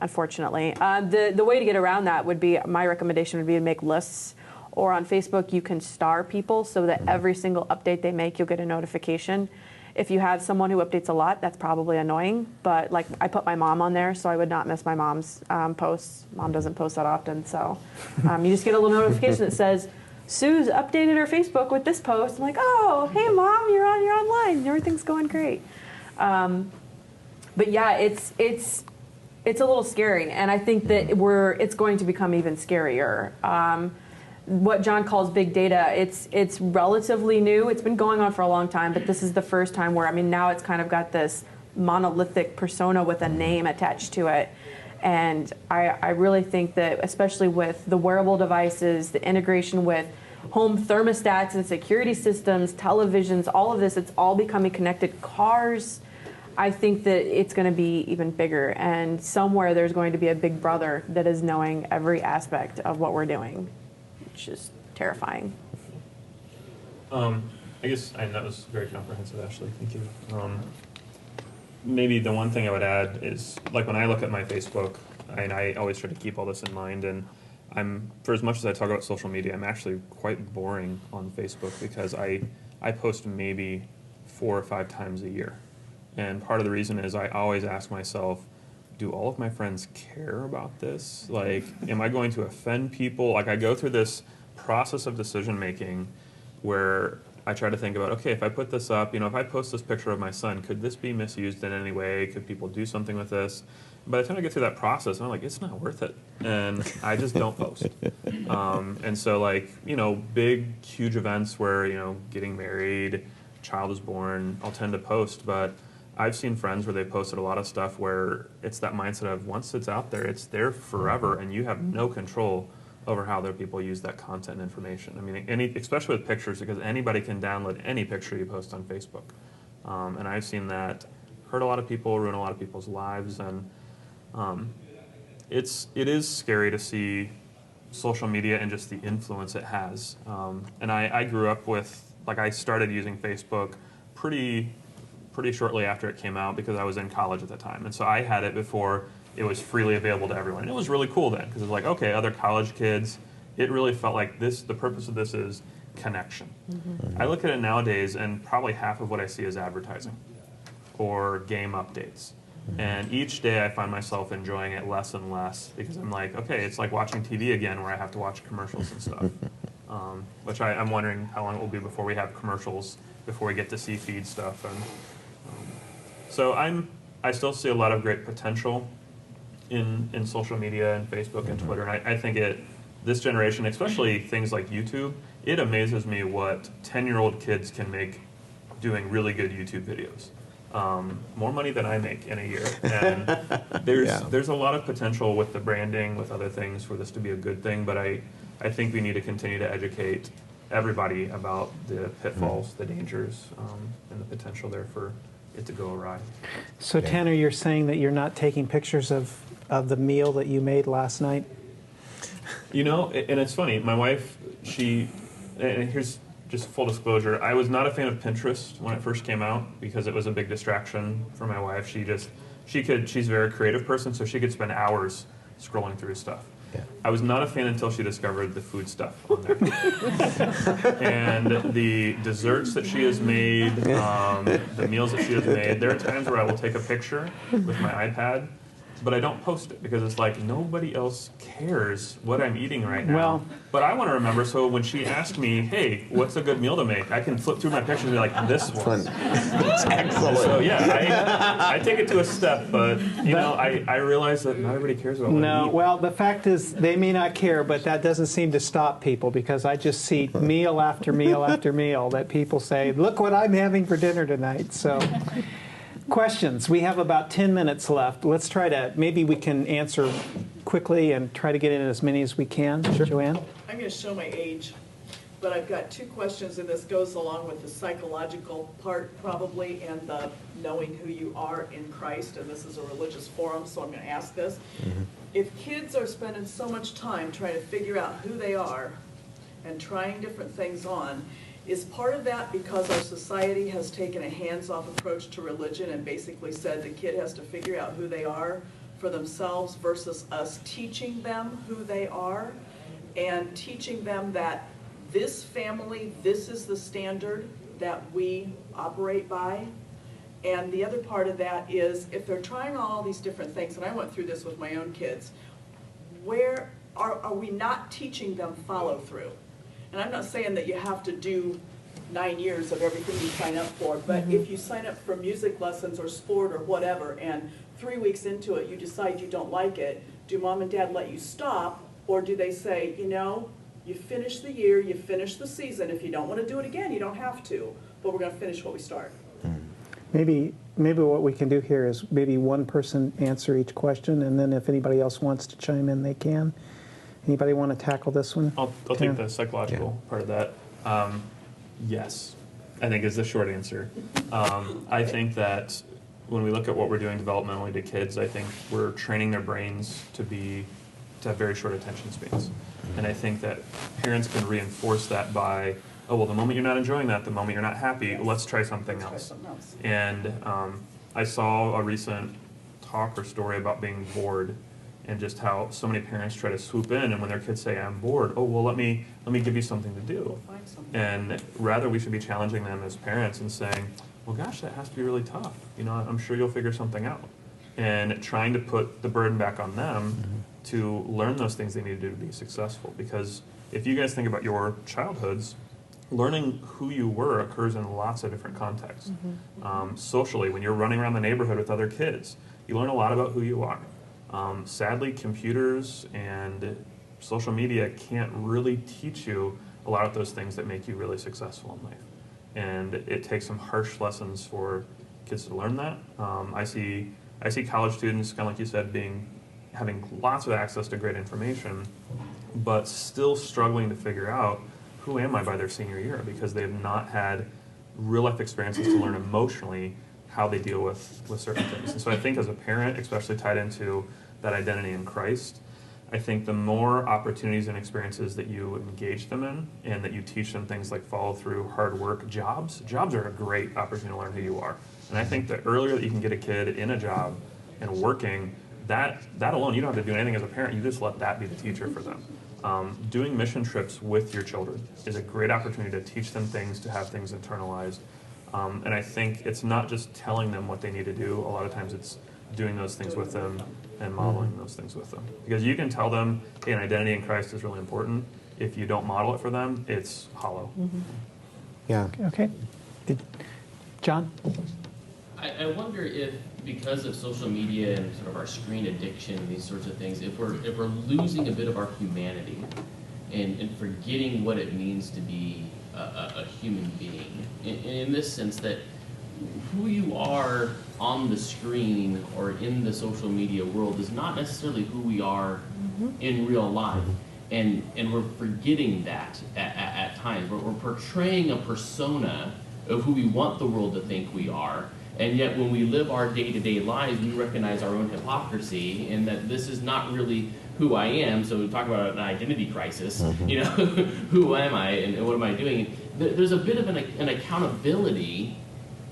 unfortunately. The way to get around that would be, my recommendation would be to make lists. Or on Facebook, you can star people so that every single update they make, you'll get a notification. If you have someone who updates a lot, that's probably annoying. But I put my mom on there, so I would not miss my mom's posts. Mom doesn't post that often, so you just get a little notification that says, Sue's updated her Facebook with this post. I'm like, oh, hey mom, you're online. Everything's going great. But yeah, it's a little scary, and I think that it's going to become even scarier. what John calls big data, it's relatively new. It's been going on for a long time, but this is the first time where, I mean, now it's kind of got this monolithic persona with a name attached to it. And I really think that, especially with the wearable devices, the integration with home thermostats and security systems, televisions, all of this, it's all becoming connected. Cars, I think that it's going to be even bigger. And somewhere there's going to be a big brother that is knowing every aspect of what we're doing, which is terrifying. I guess that was very comprehensive, Ashley. Thank you. Maybe the one thing I would add is, like, when I look at my Facebook, and I always try to keep all this in mind, and for as much as I talk about social media, I'm actually quite boring on Facebook because I post maybe 4 or 5 times a year. And part of the reason is I always ask myself, do all of my friends care about this? Like, am I going to offend people? Like, I go through this process of decision making where I try to think about, okay, if I put this up, if I post this picture of my son, could this be misused in any way? Could people do something with this? By the time I get through that process, I'm like, it's not worth it. And I just don't post. And so, like, big, huge events where, getting married, child is born, I'll tend to post. But I've seen friends where they posted a lot of stuff where it's that mindset of once it's out there, it's there forever, and you have no control over how other people use that content and information. I mean, especially with pictures, because anybody can download any picture you post on Facebook. And I've seen that hurt a lot of people, ruin a lot of people's lives, and it is scary to see social media and just the influence it has. And I grew up with, I started using Facebook pretty shortly after it came out because I was in college at the time. And so I had it before it was freely available to everyone. And it was really cool then because it was like, okay, other college kids, it really felt like the purpose of this is connection. Mm-hmm. I look at it nowadays and probably half of what I see is advertising or game updates. Mm-hmm. And each day I find myself enjoying it less and less because I'm like, okay, it's like watching TV again where I have to watch commercials and stuff. Which I'm wondering how long it will be before we have commercials, before we get to see feed stuff. And so I still see a lot of great potential in social media and Facebook and Twitter. And I think this generation, especially things like YouTube, it amazes me what 10-year-old kids can make doing really good YouTube videos. More money than I make in a year. And there's a lot of potential with the branding, with other things for this to be a good thing. But I think we need to continue to educate everybody about the pitfalls, the dangers, and the potential there for it to go awry. So Tanner, you're saying that you're not taking pictures of the meal that you made last night? And it's funny, my wife, and here's just full disclosure, I was not a fan of Pinterest when it first came out because it was a big distraction for my wife. She's a very creative person, so she could spend hours scrolling through stuff. Yeah. I was not a fan until she discovered the food stuff on there. And the desserts that she has made, the meals that she has made, there are times where I will take a picture with my iPad, but I don't post it because it's like nobody else cares what I'm eating right now. Well, but I want to remember, so when she asked me, hey, what's a good meal to make, I can flip through my pictures and be like, this one. That's excellent. So yeah, I take it to a step, but I realize that not everybody cares about what I eat. Well, the fact is they may not care, but that doesn't seem to stop people because I just see meal after meal after meal that people say, look what I'm having for dinner tonight. So. Questions. We have about 10 minutes left. Let's try to, maybe we can answer quickly and try to get in as many as we can. Sure. Joanne? I'm going to show my age, but I've got 2 questions, and this goes along with the psychological part probably and the knowing who you are in Christ, and this is a religious forum, so I'm going to ask this. Mm-hmm. If kids are spending so much time trying to figure out who they are and trying different things on, is part of that because our society has taken a hands-off approach to religion and basically said the kid has to figure out who they are for themselves versus us teaching them who they are and teaching them that this family, this is the standard that we operate by? And the other part of that is if they're trying all these different things, and I went through this with my own kids, where are we not teaching them follow through? And I'm not saying that you have to do 9 years of everything you sign up for, but if you sign up for music lessons or sport or whatever, and 3 weeks into it you decide you don't like it, do mom and dad let you stop, or do they say, You finish the year, you finish the season. If you don't want to do it again, you don't have to. But we're going to finish what we start. Maybe what we can do here is maybe one person answer each question, and then if anybody else wants to chime in, they can. Anybody want to tackle this one? I'll take the psychological part of that. Yes, I think is the short answer. I think that when we look at what we're doing developmentally to kids, I think we're training their brains to have very short attention spans. And I think that parents can reinforce that by, oh, well, the moment you're not enjoying that, the moment you're not happy, let's try something else. And I saw a recent talk or story about being bored, and just how so many parents try to swoop in, and when their kids say, I'm bored, oh, well, let me give you something to do. And rather, we should be challenging them as parents and saying, well, gosh, that has to be really tough. You know, I'm sure you'll figure something out. And trying to put the burden back on them to learn those things they need to do to be successful. Because if you guys think about your childhoods, learning who you were occurs in lots of different contexts. Socially, when you're running around the neighborhood with other kids, you learn a lot about who you are. Sadly, computers and social media can't really teach you a lot of those things that make you really successful in life. And it takes some harsh lessons for kids to learn that. I see college students, kind of like you said, having lots of access to great information, but still struggling to figure out who am I by their senior year, because they have not had real life experiences to learn emotionally how they deal with certain things. And so I think as a parent, especially tied into that identity in Christ, I think the more opportunities and experiences that you engage them in, and that you teach them things like follow through, hard work, jobs are a great opportunity to learn who you are. And I think the earlier that you can get a kid in a job and working, that alone, you don't have to do anything as a parent, you just let that be the teacher for them. Doing mission trips with your children is a great opportunity to teach them things, to have things internalized. And I think it's not just telling them what they need to do. A lot of times it's doing those things with them and modeling those things with them. Because you can tell them, hey, an identity in Christ is really important. If you don't model it for them, it's hollow. Yeah. Okay. John? I wonder if, because of social media and sort of our screen addiction and these sorts of things, if we're losing a bit of our humanity and forgetting what it means to be a human being. In this sense that who you are on the screen or in the social media world is not necessarily who we are in real life. And we're forgetting that at times. We're portraying a persona of who we want the world to think we are. And yet when we live our day-to-day lives, we recognize our own hypocrisy and that this is not really who I am. So we talk about an identity crisis, you know, who am I and what am I doing? There's a bit of an accountability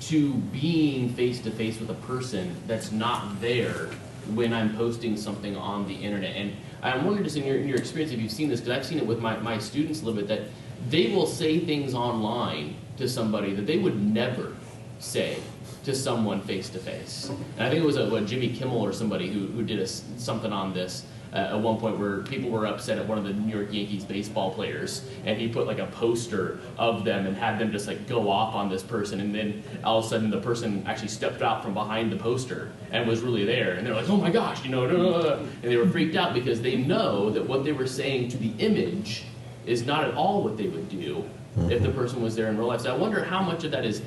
to being face-to-face with a person that's not there when I'm posting something on the internet. And I'm wondering, just in your experience, if you've seen this, because I've seen it with my students a little bit, that they will say things online to somebody that they would never say to someone face-to-face. And I think it was Jimmy Kimmel or somebody who did something on this at one point where people were upset at one of the New York Yankees baseball players, and he put like a poster of them and had them just like go off on this person, and then all of a sudden the person actually stepped out from behind the poster and was really there, and they're like, oh my gosh, you know, and they were freaked out because they know that what they were saying to the image is not at all what they would do if the person was there in real life. So I wonder how much of that is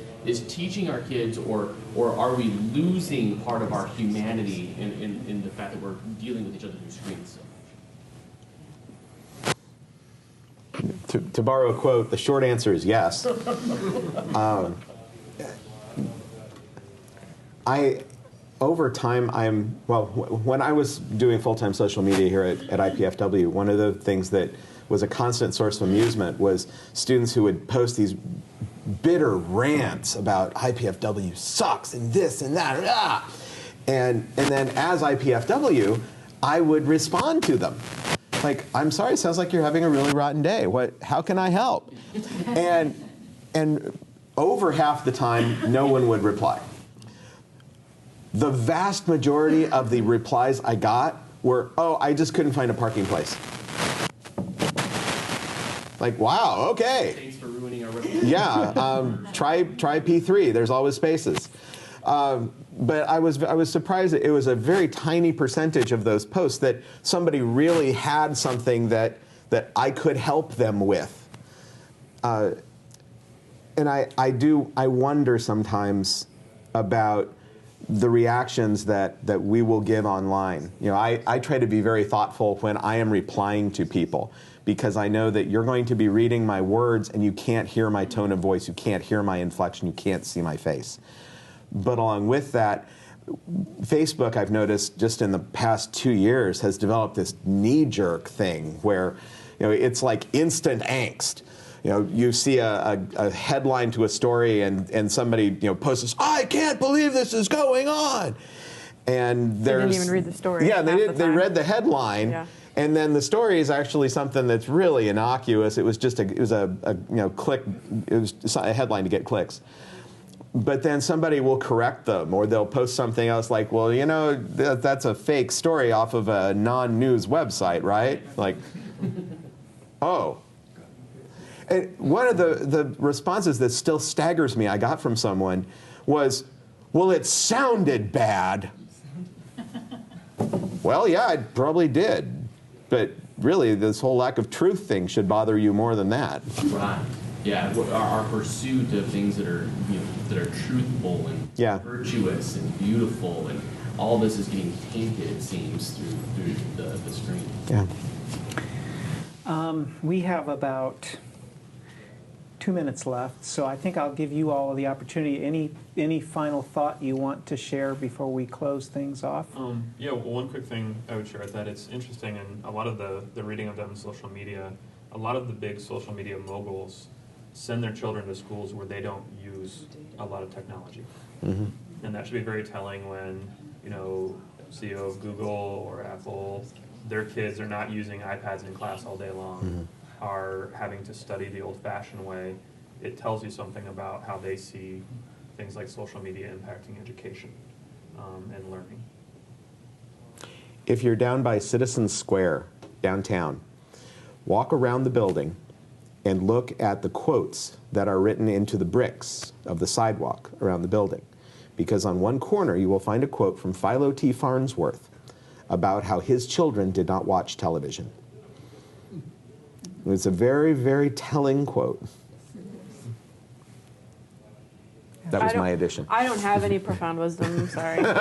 teaching our kids, or are we losing part of our humanity in the fact that we're dealing with each other through screens so much? To borrow a quote, the short answer is yes. Over time, when I was doing full-time social media here at IPFW, one of the things that was a constant source of amusement was students who would post these bitter rants about IPFW sucks and this and that. And then as IPFW, I would respond to them. Like, I'm sorry, it sounds like you're having a really rotten day. How can I help? And over half the time, no one would reply. The vast majority of the replies I got were, oh, I just couldn't find a parking place. Like, wow, okay. Thanks for ruining our reputation. Yeah, try P3. There's always spaces. But I was surprised that it was a very tiny percentage of those posts that somebody really had something that that I could help them with. And I wonder sometimes about the reactions that we will give online. You know, I try to be very thoughtful when I am replying to people, because I know that you're going to be reading my words and you can't hear my tone of voice, you can't hear my inflection, you can't see my face. But along with that, Facebook, I've noticed just in the past 2 years, has developed this knee-jerk thing where, you know, it's like instant angst. You know, you see a headline to a story and somebody, you know, posts this, "I can't believe this is going on." And They didn't even read the story. Yeah, they half the They time. read the headline. Yeah. And then the story is actually something that's really innocuous. It was just a you know, click. It was a headline to get clicks. But then somebody will correct them, or they'll post something else like, "Well, you know, that's a fake story off of a non-news website, right?" Like, oh. And one of the responses that still staggers me I got from someone was, "Well, it sounded bad." Well, yeah, it probably did. But really, this whole lack of truth thing should bother you more than that. Right. Yeah. Our pursuit of things that are, you know, that are truthful and Yeah. virtuous and beautiful, and all this is getting tainted, it seems, through the screen. Yeah. We have about 2 minutes left, so I think I'll give you all the opportunity. Any final thought you want to share before we close things off? Yeah, well, one quick thing I would share is that it's interesting, and a lot of the reading I've done in social media, a lot of the big social media moguls send their children to schools where they don't use a lot of technology. Mm-hmm. And that should be very telling when, you know, CEO of Google or Apple, their kids are not using iPads in class all day long, are having to study the old-fashioned way. It tells you something about how they see things like social media impacting education and learning. If you're down by Citizens Square downtown, walk around the building and look at the quotes that are written into the bricks of the sidewalk around the building. Because on one corner you will find a quote from Philo T. Farnsworth about how his children did not watch television. It's a very, very telling quote. That was my addition. I don't have any profound wisdom. Sorry. Sorry,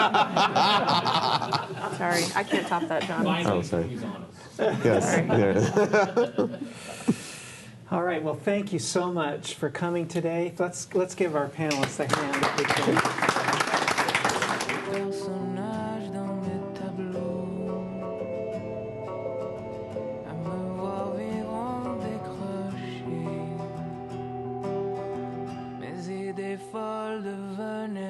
I can't top that, John. Oh, sorry. He's honest. Yes. Yeah. All right, well, thank you so much for coming today. Let's give our panelists a hand if we can. Personnage dans mes tableaux, à me voir vivre en décroché, mes idées folles devenaient